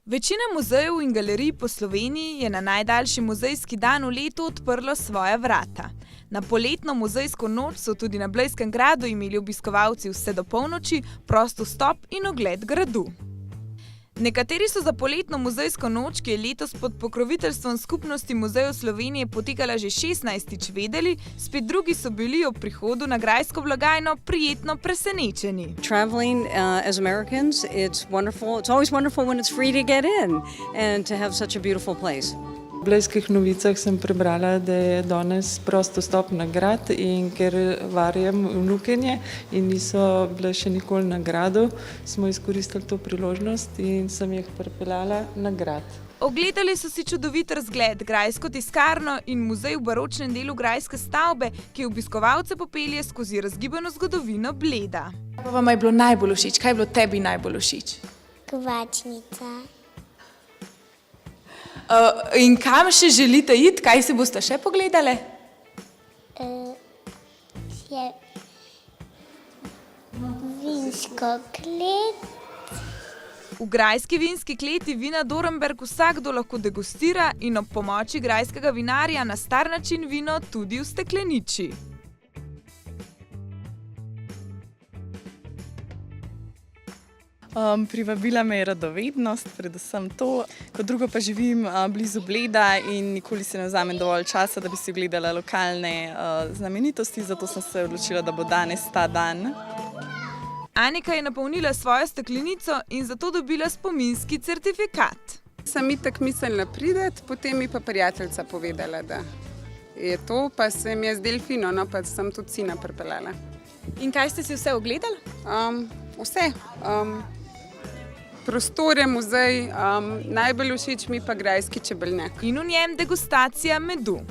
Večina muzejev in galerij po Sloveniji je na najdaljši muzejski dan v letu odprlo svoja vrata. Na poletno muzejsko noč so tudi na Blejskem gradu imeli obiskovalci vse do polnoči prost vstop in ogled gradu. Nekateri so za poletno muzejsko noč, ki je letos pod pokroviteljstvom Skupnosti muzejev Slovenije potekala že 16. vedeli, spet drugi so bili ob prihodu na grajsko blagajno prijetno presenečeni. Traveling as Americans, it's wonderful. It's always wonderful when it's free to get in and to have such a beautiful place. V Blejskih novicah sem prebrala, da je danes prost vstop na grad in ker varjam vnukinje in niso bile še nikoli na gradu, smo izkoristili to priložnost in sem jih pripeljala na grad. Ogledali so si čudovit razgled, grajsko tiskarno in muzej v baročnem delu grajske stavbe, ki obiskovalce popelje skozi razgibano zgodovino Bleda. Kaj vam je bilo najbolj všeč? Kaj je bilo tebi najbolj všeč? Kovačnica. In kam še želite iti? Kaj si boste še pogledali? Vinsko klet. V grajski vinski kleti vina Dornberk vsakdo lahko degustira in ob pomoči grajskega vinarja na star način vino tudi ustekleniči. Privabila me je radovednost, predvsem to. Kot drugo pa živim blizu Bleda in nikoli si ne vzamem dovolj časa, da bi si ogledala lokalne znamenitosti, zato sem se odločila, da bo danes ta dan. Anika je napolnila svojo steklenico in zato dobila spominski certifikat. Sem itak mislila priti, potem mi pa prijateljica povedala, da je to, pa se mi je zdelo fino, no, pa sem tudi sina pripeljala. In kaj ste si vse ogledali? Vse. Prostore, muzej, najbolj všeč mi pa grajski čebelnjak. In v njem degustacija medu.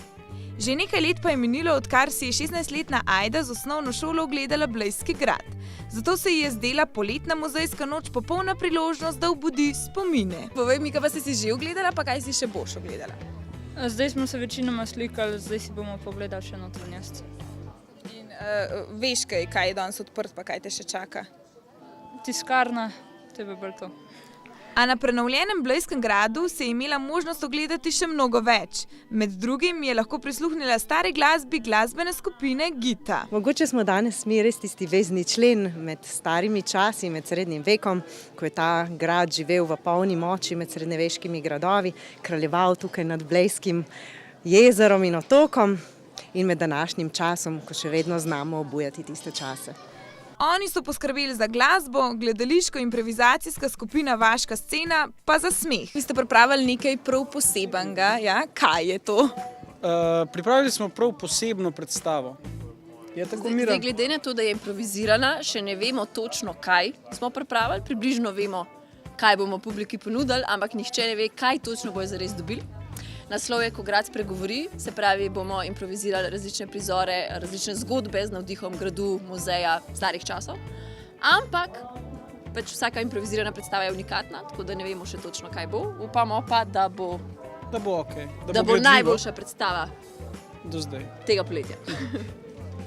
Že nekaj let pa je minilo, odkar si je 16-letna Ajda z osnovno šolo ogledala Blejski grad. Zato se ji je zdela poletna muzejska noč popolna priložnost, da obudi spomine. Povej mi, kaj pa si že ogledala, pa kaj si še boš ogledala? Zdaj smo se večinoma slikali, zdaj si bomo pogledali še notranjost. In veš kaj je danes odprt, pa kaj te še čaka? Tiskarna, to je bolj to. A na prenovljenem Blejskem gradu se je imela možnost ogledati še mnogo več. Med drugim je lahko prisluhnila stari glasbi glasbene skupine Gita. Mogoče smo danes mi res tisti vezni člen med starimi časi, med srednjim vekom, ko je ta grad živel v polni moči med srednjeveškimi gradovi, kraljeval tukaj nad Blejskim jezerom in otokom in med današnjim časom, ko še vedno znamo obujati tiste čase. Oni so poskrbeli za glasbo, gledališko-improvizacijska skupina Vaška scena pa za smeh. Vi ste pripravili nekaj prav posebenega, ja? Kaj je to? Pripravili smo prav posebno predstavo. Je tako, Mira? Zdaj, glede na to, da je improvizirana, še ne vemo točno, kaj smo pripravili. Približno vemo, kaj bomo publiki ponudili, ampak nihče ne ve, kaj točno bojo zares dobili. Naslov je Ko grad spregovori, se pravi, bomo improvizirali različne prizore, različne zgodbe z navdihom gradu, muzeja, starih časov. Ampak vsaka improvizirana predstava je unikatna, tako da ne vemo še točno, kaj bo. Upamo pa, da bo okej. Da bo najboljša predstava do zdaj tega poletja,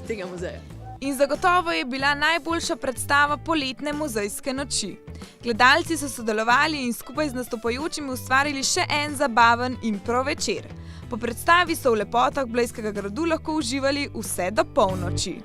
tega muzeja. In zagotovo je bila najboljša predstava poletne muzejske noči. Gledalci so sodelovali in skupaj z nastopajočimi ustvarili še en zabaven impro večer. Po predstavi so v lepotah Blejskega gradu lahko uživali vse do polnoči.